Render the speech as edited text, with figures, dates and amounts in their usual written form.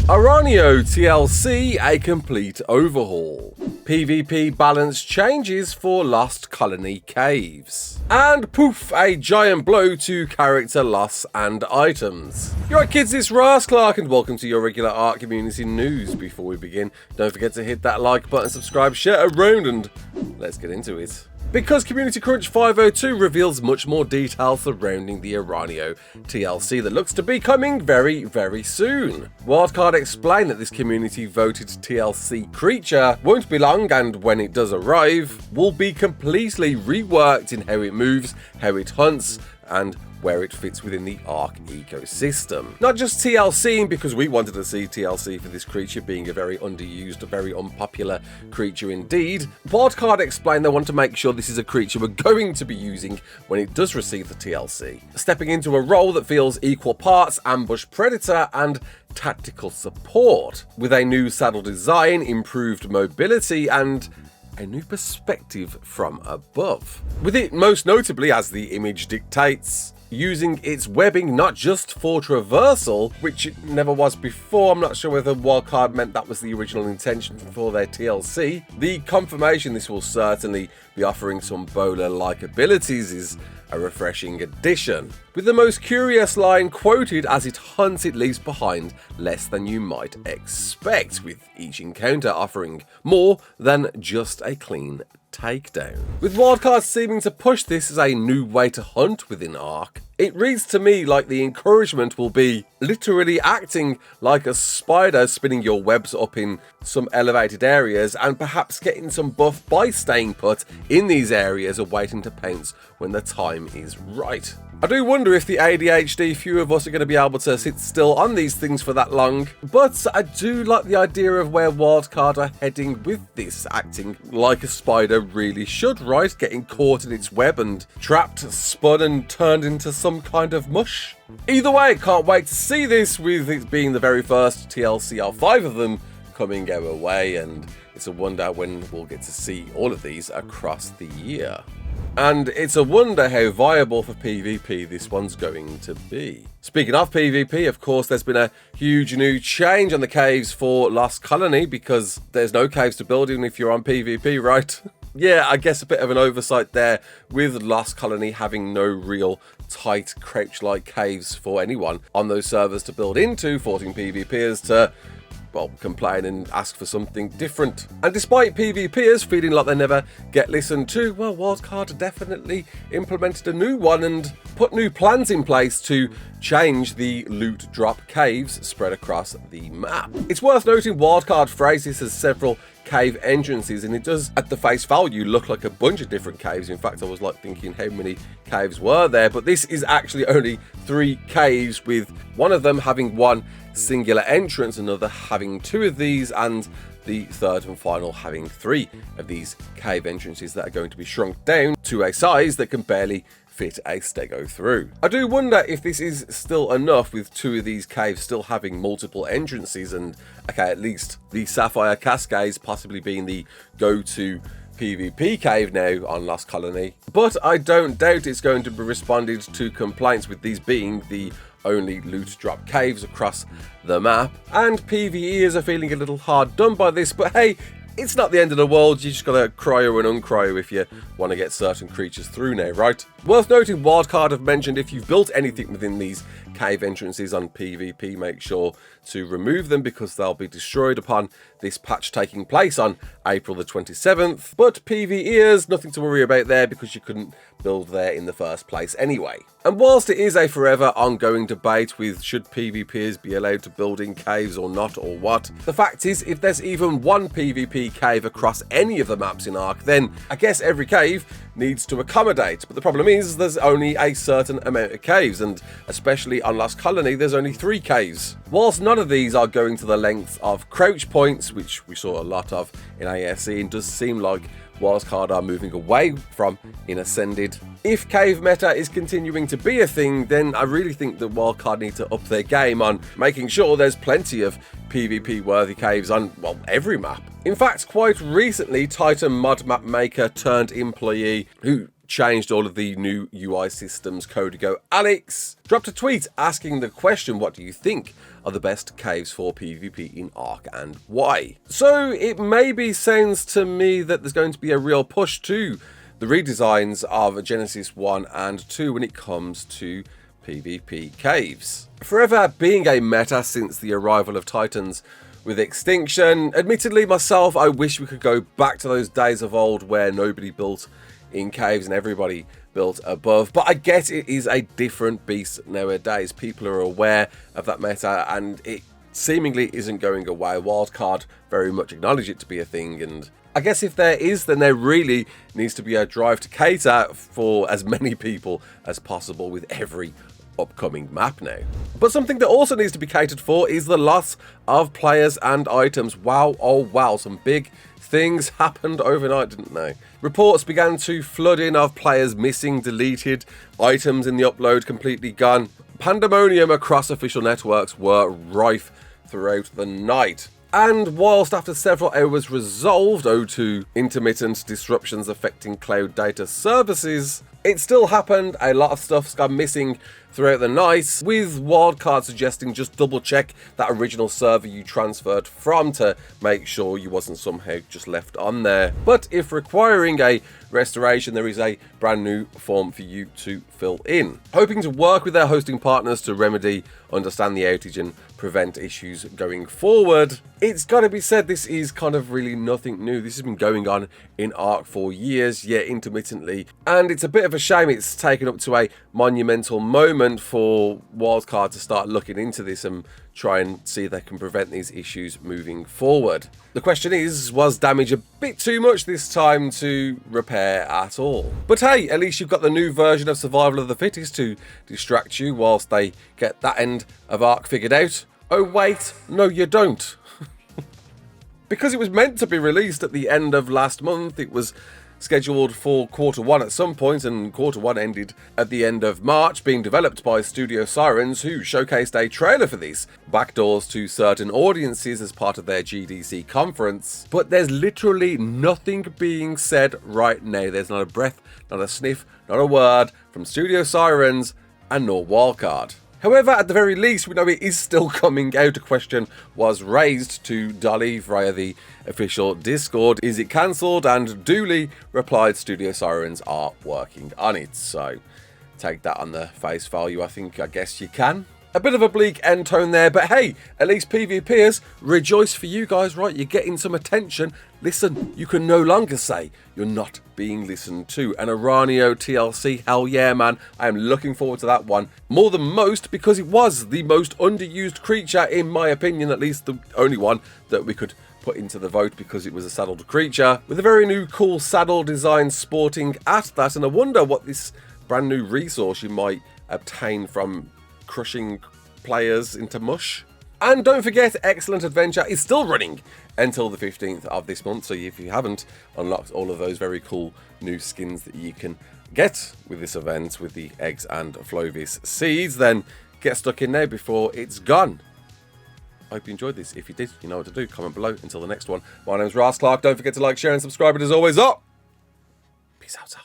Araneo TLC, a complete overhaul. PvP balance changes for Lost Colony caves. And poof, a giant blow to character loss and items. You right kids, it's Raasclark and welcome to your regular ARK community news. Before we begin, don't forget to hit that like button, subscribe, share around, and let's get into it. Because Community Crunch 502 reveals much more detail surrounding the Araneo TLC that looks to be coming very, very soon. Wildcard explained that this community voted TLC creature won't be long, and when it does arrive, will be completely reworked in how it moves, how it hunts, and where it fits within the ARK ecosystem. Not just TLC, because we wanted to see TLC for this creature being a very underused, very unpopular creature indeed. Wildcard explained they want to make sure this is a creature we're going to be using when it does receive the TLC, stepping into a role that feels equal parts ambush predator and tactical support, with a new saddle design, improved mobility, and a new perspective from above. With it most notably, as the image dictates, using its webbing not just for traversal, which it never was before. I'm not sure whether Wildcard meant that was the original intention for their TLC. The confirmation this will certainly be offering some bowler-like abilities is a refreshing addition, with the most curious line quoted as it hunts it leaves behind less than you might expect, with each encounter offering more than just a clean takedown. With Wildcard seeming to push this as a new way to hunt within ARK, it reads to me like the encouragement will be literally acting like a spider, spinning your webs up in some elevated areas and perhaps getting some buff by staying put in these areas awaiting to pounce when the time is right. I do wonder if the ADHD few of us are going to be able to sit still on these things for that long, but I do like the idea of where Wildcard are heading with this, acting like a spider really should, right? Getting caught in its web and trapped, spun and turned into some kind of mush. Either way, can't wait to see this, with it being the very first TLC of 5 of them coming our way, and it's a wonder when we'll get to see all of these across the year. And it's a wonder how viable for PvP this one's going to be. Speaking of PvP, of course, there's been a huge new change on the caves for Lost Colony, because there's no caves to build in if you're on PvP, right? Yeah, I guess a bit of an oversight there, with Lost Colony having no real tight crouch-like caves for anyone on those servers to build into, forcing PvPers to, well, complain and ask for something different. And despite PvPers feeling like they never get listened to, well, Wildcard definitely implemented a new one and put new plans in place to change the loot drop caves spread across the map. It's worth noting Wildcard phrases as several cave entrances, and it does at the face value look like a bunch of different caves. In fact, I was like thinking how many caves were there, but this is actually only 3 caves, with one of them having one singular entrance, another having 2 of these, and the third and final having 3 of these cave entrances that are going to be shrunk down to a size that can barely fit a stego through. I do wonder if this is still enough, with 2 of these caves still having multiple entrances, and okay, at least the Sapphire Cascades possibly being the go-to PvP cave now on Lost Colony. But I don't doubt it's going to be responded to complaints with these being the only loot drop caves across the map, and PvEers are feeling a little hard done by this, but hey, it's not the end of the world. You just gotta cryo and uncryo if you want to get certain creatures through now, right? Worth noting, Wildcard have mentioned if you've built anything within these cave entrances on PvP, make sure to remove them, because they'll be destroyed upon this patch taking place on April the 27th. But PvEers, nothing to worry about there, because you couldn't build there in the first place anyway. And whilst it is a forever ongoing debate with should PvPers be allowed to build in caves or not, or what, the fact is, if there's even one PvP cave across any of the maps in ARK, then I guess every cave needs to accommodate. But the problem is there's only a certain amount of caves, and especially on Lost Colony there's only 3 caves. Whilst none of these are going to the length of crouch points, which we saw a lot of in ASE, and does seem like Wildcard are moving away from in Ascended. If cave meta is continuing to be a thing, then I really think that Wildcard need to up their game on making sure there's plenty of PvP worthy caves on, well, every map. In fact, quite recently, Titan mod map maker turned employee, who changed all of the new UI systems. Codigo Alex dropped a tweet asking the question, what do you think are the best caves for PvP in ARK and why? So it maybe sounds to me that there's going to be a real push to the redesigns of Genesis 1 and 2 when it comes to PvP caves. Forever being a meta since the arrival of Titans with Extinction. Admittedly, myself, I wish we could go back to those days of old where nobody built in caves and everybody built above, but I guess it is a different beast nowadays. People are aware of that meta and it seemingly isn't going away. Wildcard very much acknowledge it to be a thing, and I guess if there is, then there really needs to be a drive to cater for as many people as possible with every upcoming map now. But something that also needs to be catered for is the loss of players and items. Wow, oh wow, some big things happened overnight, didn't they? Reports began to flood in of players missing, deleted, items in the upload completely gone. Pandemonium across official networks were rife throughout the night. And whilst after several hours resolved due to intermittent disruptions affecting cloud data services, it still happened. A lot of stuff's gone missing throughout the night, with Wildcard suggesting just double check that original server you transferred from to make sure you wasn't somehow just left on there. But if requiring a restoration, there is a brand new form for you to fill in. Hoping to work with their hosting partners to remedy, understand the outage and prevent issues going forward. It's got to be said, this is kind of really nothing new. This has been going on in ARK for years, yet intermittently, and it's a bit of a shame it's taken up to a monumental moment for Wildcard to start looking into this and try and see if they can prevent these issues moving forward. The question is, was damage a bit too much this time to repair at all? But hey, at least you've got the new version of Survival of the Fittest to distract you whilst they get that end of ARK figured out. Oh wait, no you don't. Because it was meant to be released at the end of last month, it was scheduled for Q1 at some point, and Q1 ended at the end of March, being developed by Studio Sirens, who showcased a trailer for this, backdoors to certain audiences as part of their GDC conference. But there's literally nothing being said right now. There's not a breath, not a sniff, not a word from Studio Sirens and nor Wildcard. However, at the very least, we know it is still coming out. A question was raised to Dolly via the official Discord. Is it cancelled? And duly replied, Studio Sirens are working on it. So take that on the face value, I guess you can. A bit of a bleak end tone there, but hey, at least PvPers, rejoice for you guys, right? You're getting some attention. Listen, you can no longer say you're not being listened to. And Araneo TLC, hell yeah, man. I am looking forward to that one more than most, because it was the most underused creature, in my opinion, at least the only one that we could put into the vote because it was a saddled creature with a very new cool saddle design sporting at that. And I wonder what this brand new resource you might obtain from crushing players into mush. And don't forget, Excellent Adventure is still running until the 15th of this month, so if you haven't unlocked all of those very cool new skins that you can get with this event with the eggs and Flovis seeds, then get stuck in now before it's gone. I hope you enjoyed this. If you did, you know what to do. Comment below. Until the next one, my name's Raasclark. Don't forget to like, share and subscribe, and as always, peace out.